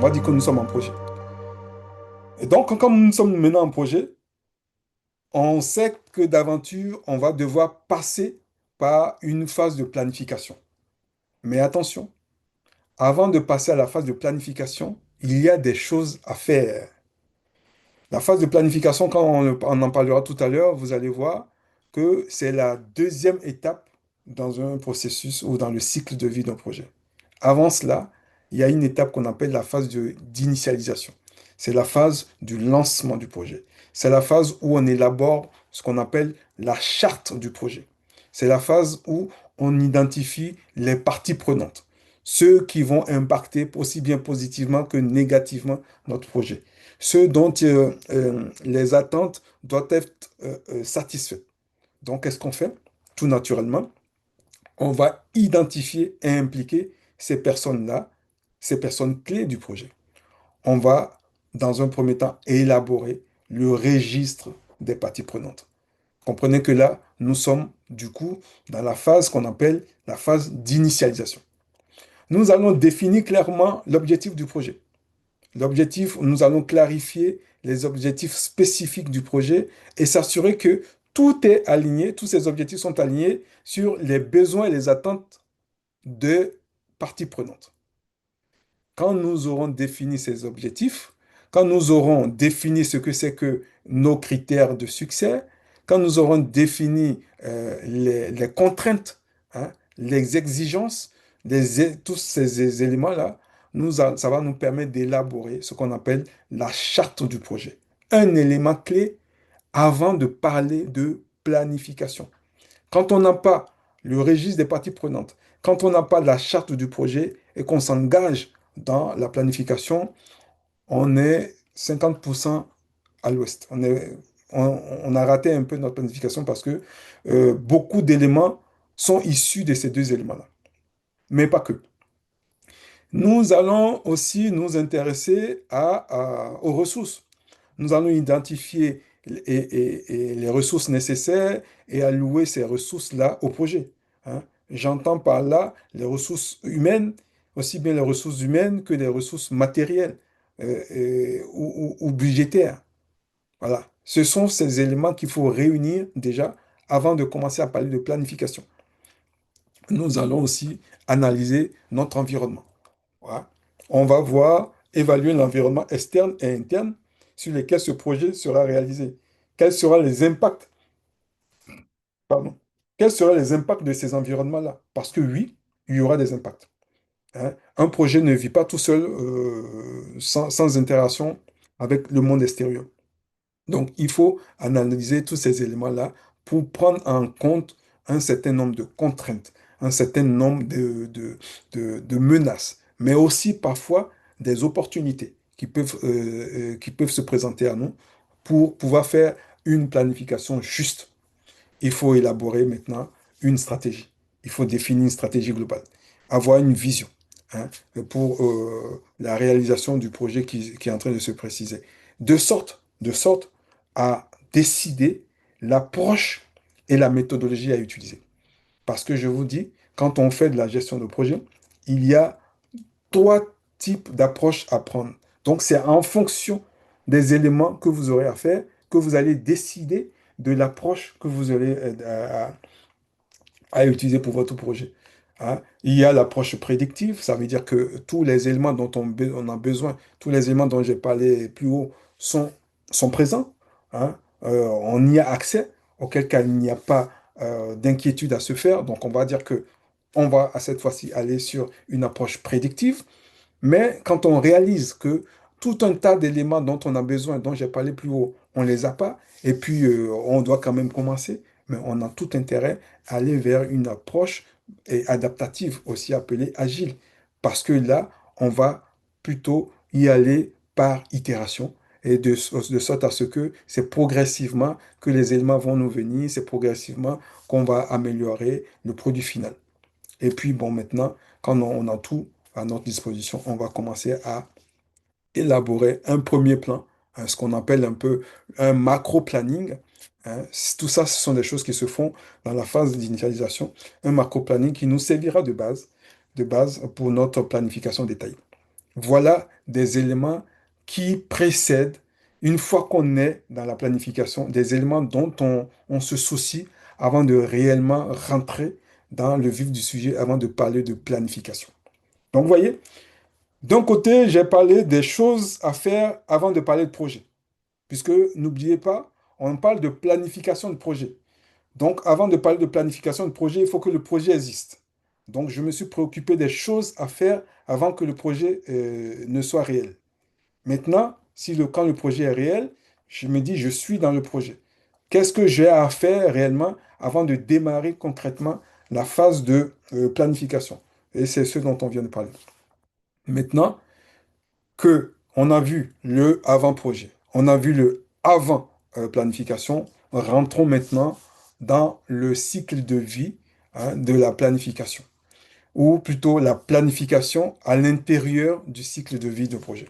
On va dire que nous sommes en projet. Et donc, quand nous sommes maintenant en projet, on sait que d'aventure, on va devoir passer par une phase de planification. Mais attention, avant de passer à la phase de planification, il y a des choses à faire. La phase de planification, quand on en parlera tout à l'heure, vous allez voir que c'est la deuxième étape dans un processus ou dans le cycle de vie d'un projet. Avant cela, il y a une étape qu'on appelle la phase d'initialisation. C'est la phase du lancement du projet. C'est la phase où on élabore ce qu'on appelle la charte du projet. C'est la phase où on identifie les parties prenantes, ceux qui vont impacter aussi bien positivement que négativement notre projet, ceux dont les attentes doivent être satisfaites. Donc, qu'est-ce qu'on fait? Tout naturellement, on va identifier et impliquer ces personnes-là, ces personnes clés du projet. On va, dans un premier temps, élaborer le registre des parties prenantes. Comprenez que là, nous sommes du coup dans la phase qu'on appelle la phase d'initialisation. Nous allons définir clairement l'objectif du projet. L'objectif, nous allons clarifier les objectifs spécifiques du projet et s'assurer que tout est aligné, tous ces objectifs sont alignés sur les besoins et les attentes de parties prenantes. Quand nous aurons défini ces objectifs, quand nous aurons défini ce que c'est que nos critères de succès, quand nous aurons défini les contraintes, hein, les exigences, tous ces éléments-là, ça va nous permettre d'élaborer ce qu'on appelle la charte du projet. Un élément clé avant de parler de planification. Quand on n'a pas le registre des parties prenantes, quand on n'a pas la charte du projet et qu'on s'engage dans la planification, on est 50% à l'ouest. On a raté un peu notre planification parce que beaucoup d'éléments sont issus de ces deux éléments-là. Mais pas que. Nous allons aussi nous intéresser aux ressources. Nous allons identifier et les ressources nécessaires et allouer ces ressources-là au projet, hein. J'entends par là les ressources humaines, aussi bien les ressources humaines que les ressources matérielles ou budgétaires. Voilà. Ce sont ces éléments qu'il faut réunir déjà avant de commencer à parler de planification. Nous allons aussi analyser notre environnement. Voilà. On va voir, évaluer l'environnement externe et interne sur lesquels ce projet sera réalisé. Quels seront les impacts, pardon, quels seront les impacts de ces environnements-là? Parce que oui, il y aura des impacts, hein. Un projet ne vit pas tout seul sans interaction avec le monde extérieur. Donc, il faut analyser tous ces éléments-là pour prendre en compte un certain nombre de contraintes, un certain nombre de menaces, mais aussi parfois des opportunités qui peuvent se présenter à nous pour pouvoir faire une planification juste. Il faut élaborer maintenant une stratégie. Il faut définir une stratégie globale, avoir une vision, hein, pour la réalisation du projet qui est en train de se préciser. De sorte à décider l'approche et la méthodologie à utiliser. Parce que je vous dis, quand on fait de la gestion de projet, il y a trois types d'approches à prendre. Donc, c'est en fonction des éléments que vous aurez à faire que vous allez décider de l'approche que vous aurez à utiliser pour votre projet, hein. Il y a l'approche prédictive, ça veut dire que tous les éléments dont on a besoin, tous les éléments dont j'ai parlé plus haut sont présents, hein. On y a accès, auquel cas il n'y a pas d'inquiétude à se faire. Donc on va dire que on va à cette fois-ci aller sur une approche prédictive. Mais quand on réalise que tout un tas d'éléments dont on a besoin, dont j'ai parlé plus haut, on ne les a pas, et puis on doit quand même commencer, mais on a tout intérêt à aller vers une approche adaptative, aussi appelée agile, parce que là, on va plutôt y aller par itération, et de sorte à ce que c'est progressivement que les éléments vont nous venir, c'est progressivement qu'on va améliorer le produit final. Et puis, bon, maintenant, quand on a tout à notre disposition, on va commencer à élaborer un premier plan, hein, ce qu'on appelle un peu un macro-planning, hein. Tout ça, ce sont des choses qui se font dans la phase d'initialisation. Un macro-planning qui nous servira de base pour notre planification détaillée. Voilà des éléments qui précèdent, une fois qu'on est dans la planification, des éléments dont on se soucie avant de réellement rentrer dans le vif du sujet, avant de parler de planification. Donc, vous voyez, d'un côté, j'ai parlé des choses à faire avant de parler de projet. Puisque, n'oubliez pas, on parle de planification de projet. Donc, avant de parler de planification de projet, il faut que le projet existe. Donc, je me suis préoccupé des choses à faire avant que le projet ne soit réel. Maintenant, quand le projet est réel, je me dis, je suis dans le projet. Qu'est-ce que j'ai à faire réellement avant de démarrer concrètement la phase de planification? Et c'est ce dont on vient de parler. Maintenant que on a vu le avant-projet, on a vu le avant planification, rentrons maintenant dans le cycle de vie de la planification, ou plutôt la planification à l'intérieur du cycle de vie de projet.